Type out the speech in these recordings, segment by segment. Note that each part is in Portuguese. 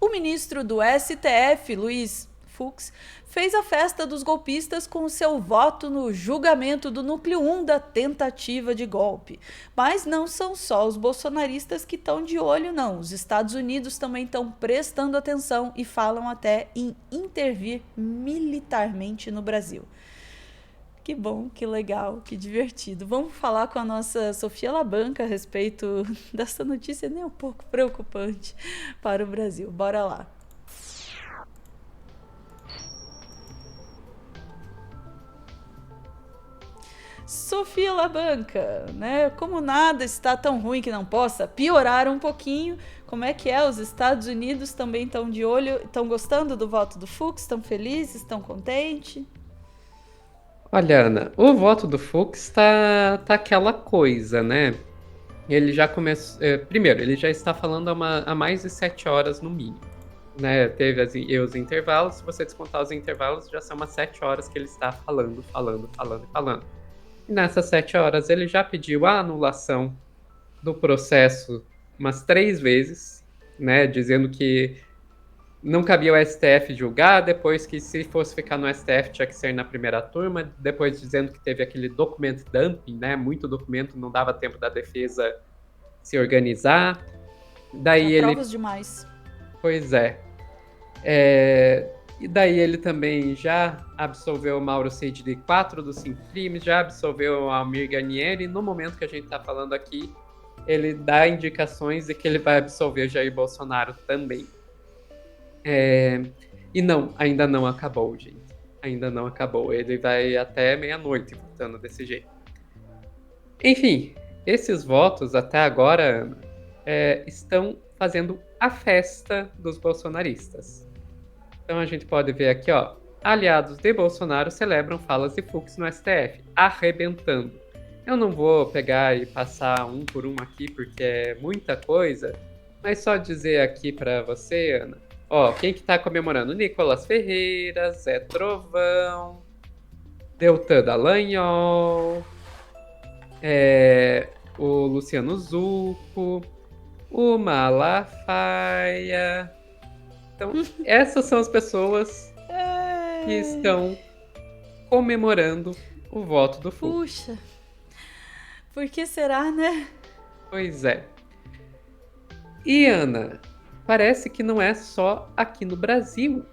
O ministro do STF, Luiz Fux, fez a festa dos golpistas com seu voto no julgamento do núcleo 1 da tentativa de golpe. Mas não são só os bolsonaristas que estão de olho, não. Os Estados Unidos também estão prestando atenção e falam até em intervir militarmente no Brasil. Que bom, que legal, que divertido. Vamos falar com a nossa Sofia Labanca a respeito dessa notícia nem um pouco preocupante para o Brasil. Bora lá. Sofia Labanca, né? Como nada está tão ruim que não possa piorar um pouquinho, como é que é? Os Estados Unidos também estão de olho, estão gostando do voto do Fux, estão felizes, estão contentes? Olha, Ana, o voto do Fux tá aquela coisa, né? Ele já começou. Primeiro, ele já está falando há mais de 7 horas no mínimo. Né? Teve os intervalos, se você descontar os intervalos, já são umas 7 horas que ele está falando. E nessas 7 horas ele já pediu a anulação do processo umas 3 vezes, né? Dizendo que não cabia o STF julgar, depois que se fosse ficar no STF tinha que ser na primeira turma, depois dizendo que teve aquele documento dumping, né? Muito documento, não dava tempo da defesa se organizar. Daí ele... provas demais. Pois é. E daí ele também já absolveu o Mauro Cid de 4 dos 5 crimes, já absolveu o Almir Garnier, e no momento que a gente está falando aqui, ele dá indicações de que ele vai absolver Jair Bolsonaro também. E não, ainda não acabou, gente. Ainda não acabou. Ele vai até meia-noite votando desse jeito. Enfim, esses votos até agora estão fazendo a festa dos bolsonaristas. Então a gente pode ver aqui, ó. Aliados de Bolsonaro celebram falas de Fux no STF, arrebentando. Eu não vou pegar e passar um por um aqui, porque é muita coisa, mas só dizer aqui para você, Ana. Ó, quem que tá comemorando? Nicolas Ferreira, Zé Trovão, Deltan Dallagnol, o Luciano Zucco, o Malafaia. Então, essas são as pessoas que estão comemorando o voto do Fux. Puxa, por que será, né? Pois é. E, Ana, parece que não é só aqui no Brasil,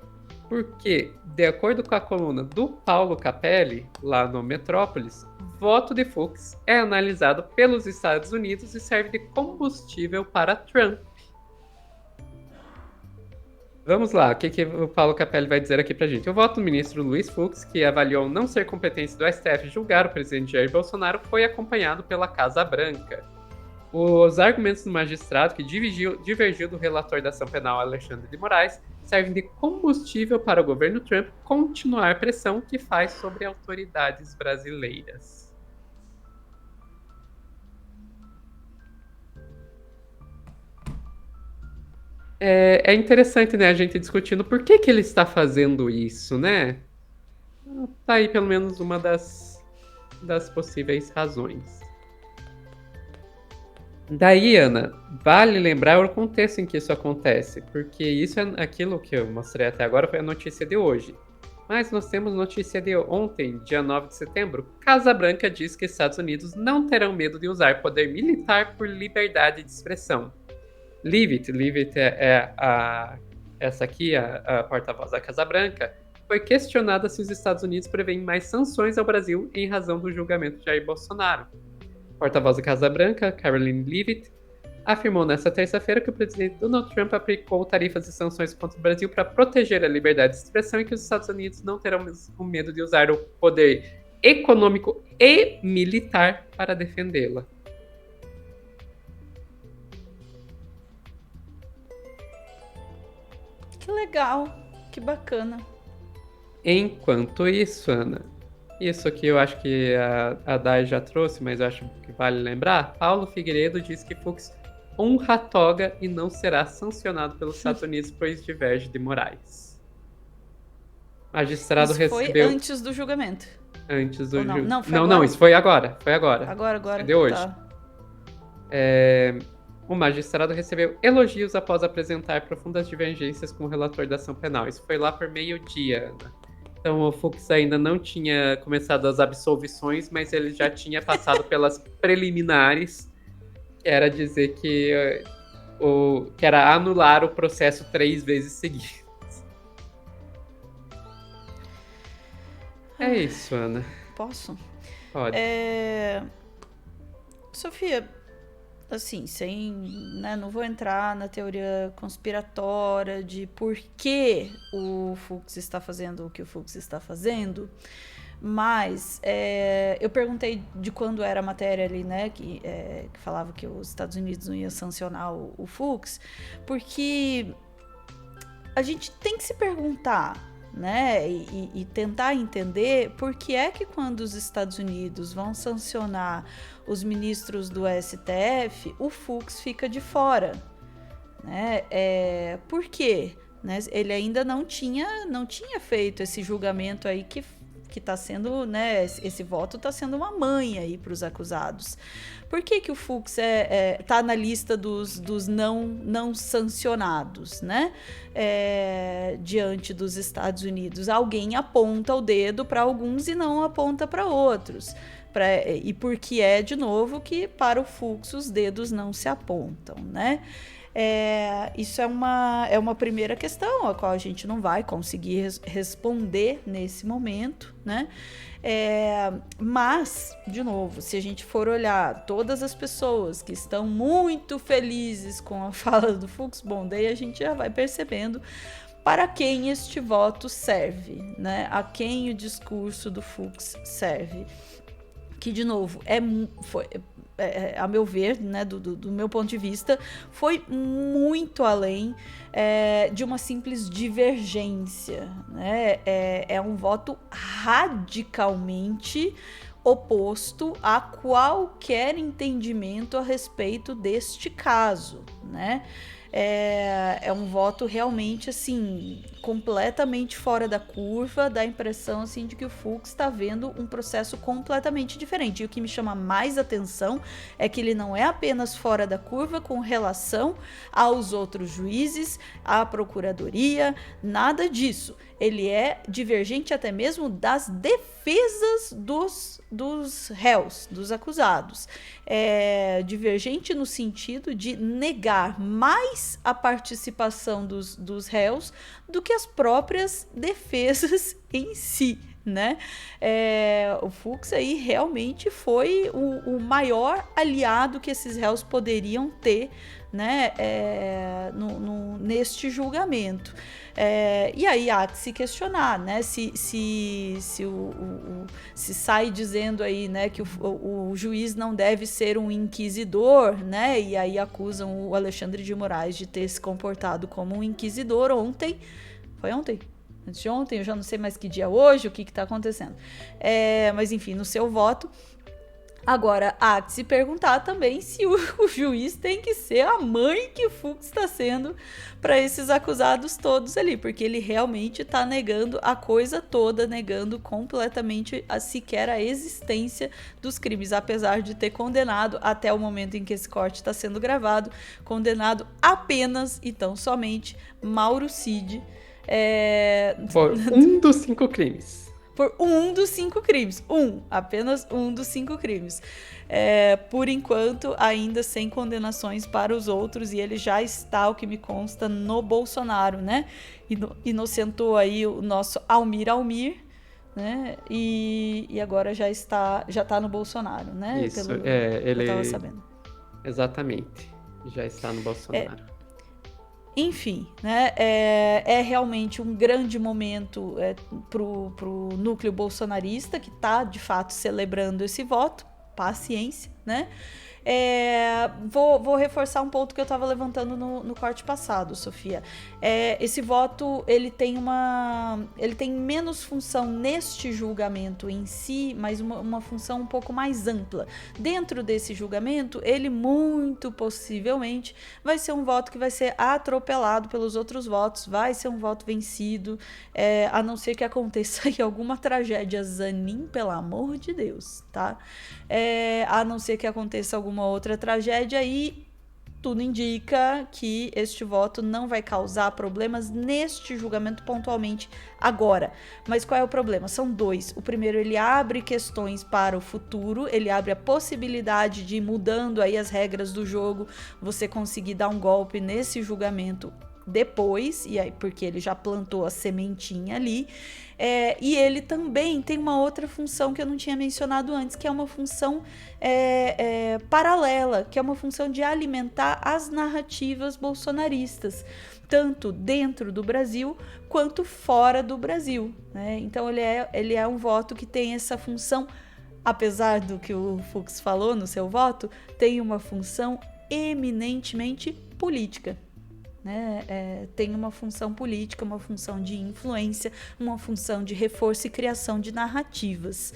porque, de acordo com a coluna do Paulo Capelli, lá no Metrópolis, voto de Fux é analisado pelos Estados Unidos e serve de combustível para Trump. Vamos lá, o que o Paulo Capelli vai dizer aqui pra gente? O voto do ministro Luiz Fux, que avaliou não ser competência do STF julgar o presidente Jair Bolsonaro, foi acompanhado pela Casa Branca. Os argumentos do magistrado, que divergiu do relator da ação penal Alexandre de Moraes, servem de combustível para o governo Trump continuar a pressão que faz sobre autoridades brasileiras. É interessante, né, a gente discutindo por que ele está fazendo isso, né? Tá aí pelo menos uma das possíveis razões. Daí, Ana, vale lembrar o contexto em que isso acontece, porque isso é aquilo que eu mostrei até agora, foi a notícia de hoje. Mas nós temos notícia de ontem, dia 9 de setembro. Casa Branca diz que Estados Unidos não terão medo de usar poder militar por liberdade de expressão. Leavitt essa aqui, a porta-voz da Casa Branca, foi questionada se os Estados Unidos prevêem mais sanções ao Brasil em razão do julgamento de Jair Bolsonaro. Porta-voz da Casa Branca, Caroline Leavitt, afirmou nesta terça-feira que o presidente Donald Trump aplicou tarifas e sanções contra o Brasil para proteger a liberdade de expressão e que os Estados Unidos não terão o medo de usar o poder econômico e militar para defendê-la. Que legal, que bacana. Enquanto isso, Ana, isso aqui eu acho que a Dai já trouxe, mas eu acho que vale lembrar. Paulo Figueiredo diz que Fux honra a toga e não será sancionado pelos Estados Unidos, pois diverge de Moraes. O magistrado isso recebeu... foi antes do julgamento? Antes do julgamento. Não, isso foi agora. Foi agora. Agora. De hoje. Tá. O magistrado recebeu elogios após apresentar profundas divergências com o relator da ação penal. Isso foi lá por meio-dia, Ana. Então o Fux ainda não tinha começado as absolvições, mas ele já tinha passado pelas preliminares, que era dizer que era anular o processo 3 vezes seguidas. É isso, Ana. Posso? Pode. Sofia, assim, né, não vou entrar na teoria conspiratória de por que o Fux está fazendo o que o Fux está fazendo, mas eu perguntei de quando era a matéria ali, né, que falava que os Estados Unidos não iam sancionar o Fux, porque a gente tem que se perguntar, né, e tentar entender por que é que quando os Estados Unidos vão sancionar os ministros do STF, o Fux fica de fora, né? Por quê? Né? Ele ainda não tinha feito esse julgamento aí que está sendo, né? Esse voto está sendo uma mãe aí para os acusados. Por que o Fux tá na lista dos não sancionados, né? Diante dos Estados Unidos? Alguém aponta o dedo para alguns e não aponta para outros. E porque de novo, que para o Fux os dedos não se apontam, né? Isso é uma primeira questão, a qual a gente não vai conseguir responder nesse momento, né? Mas, de novo, se a gente for olhar todas as pessoas que estão muito felizes com a fala do Fux, bom, daí a gente já vai percebendo para quem este voto serve, né? A quem o discurso do Fux serve. Que, de novo, a meu ver, né, do meu ponto de vista, foi muito além de uma simples divergência, né? É um voto radicalmente oposto a qualquer entendimento a respeito deste caso, né? É um voto realmente, assim, completamente fora da curva, dá a impressão, assim, de que o Fux está vendo um processo completamente diferente. E o que me chama mais atenção é que ele não é apenas fora da curva com relação aos outros juízes, à procuradoria, nada disso. Ele é divergente até mesmo das defesas dos réus, dos acusados. É divergente no sentido de negar mais a participação dos réus do que as próprias defesas em si, né? O Fux aí realmente foi o maior aliado que esses réus poderiam ter, né, neste julgamento. E aí há que se questionar, né, se sai dizendo aí, né, que o juiz não deve ser um inquisidor, né, e aí acusam o Alexandre de Moraes de ter se comportado como um inquisidor ontem. Foi ontem? Antes de ontem, eu já não sei mais que dia é hoje, o que está acontecendo. Mas enfim, no seu voto. Agora, há que se perguntar também se o juiz tem que ser a mãe que o Fux está sendo para esses acusados todos ali, porque ele realmente está negando a coisa toda, negando completamente sequer a existência dos crimes, apesar de ter condenado, até o momento em que esse corte está sendo gravado, condenado apenas e tão somente Mauro Cid. Por um dos 5 crimes. Por um dos 5 crimes. Apenas um dos 5 crimes. Por enquanto, ainda sem condenações para os outros, e ele já está, o que me consta, no Bolsonaro, né? Inocentou aí o nosso Almir, né? E agora já está no Bolsonaro, né? Isso, ele... Eu tava sabendo. Exatamente, já está no Bolsonaro. Enfim, né, é realmente um grande momento pro núcleo bolsonarista, que está, de fato, celebrando esse voto. Paciência, né? Vou reforçar um ponto que eu estava levantando no corte passado, Sofia. Esse voto, ele tem menos função neste julgamento em si, mas uma função um pouco mais ampla. Dentro desse julgamento, ele muito possivelmente vai ser um voto que vai ser atropelado pelos outros votos, vai ser um voto vencido, a não ser que aconteça aí alguma tragédia, Zanin, pelo amor de Deus, tá? A não ser que aconteça alguma outra tragédia, e tudo indica que este voto não vai causar problemas neste julgamento pontualmente agora. Mas qual é o problema? São dois. O primeiro, ele abre questões para o futuro, ele abre a possibilidade de ir mudando aí as regras do jogo, você conseguir dar um golpe nesse julgamento depois, e aí porque ele já plantou a sementinha ali. E ele também tem uma outra função que eu não tinha mencionado antes, que é uma função paralela, que é uma função de alimentar as narrativas bolsonaristas, tanto dentro do Brasil quanto fora do Brasil, né? Então ele é um voto que tem essa função, apesar do que o Fux falou no seu voto, tem uma função eminentemente política. Né? Tem uma função política, uma função de influência, uma função de reforço e criação de narrativas.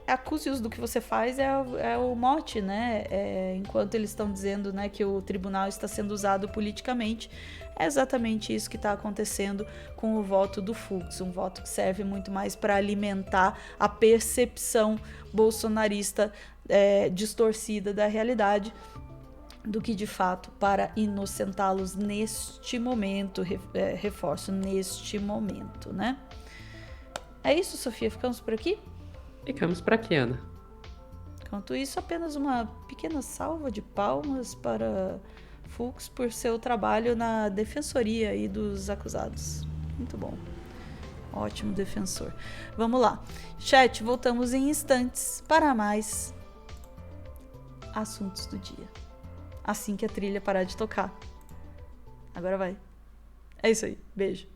Acuse-os do que você faz é o mote, né? Enquanto eles estão dizendo, né, que o tribunal está sendo usado politicamente, é exatamente isso que está acontecendo com o voto do Fux, um voto que serve muito mais para alimentar a percepção bolsonarista distorcida da realidade, do que de fato para inocentá-los neste momento, reforço, neste momento, né? É isso, Sofia? Ficamos por aqui? Ficamos por aqui, Ana. Enquanto isso, apenas uma pequena salva de palmas para Fux por seu trabalho na defensoria aí dos acusados. Muito bom. Ótimo defensor. Vamos lá. Chat, voltamos em instantes para mais assuntos do dia. Assim que a trilha parar de tocar. Agora vai. É isso aí. Beijo.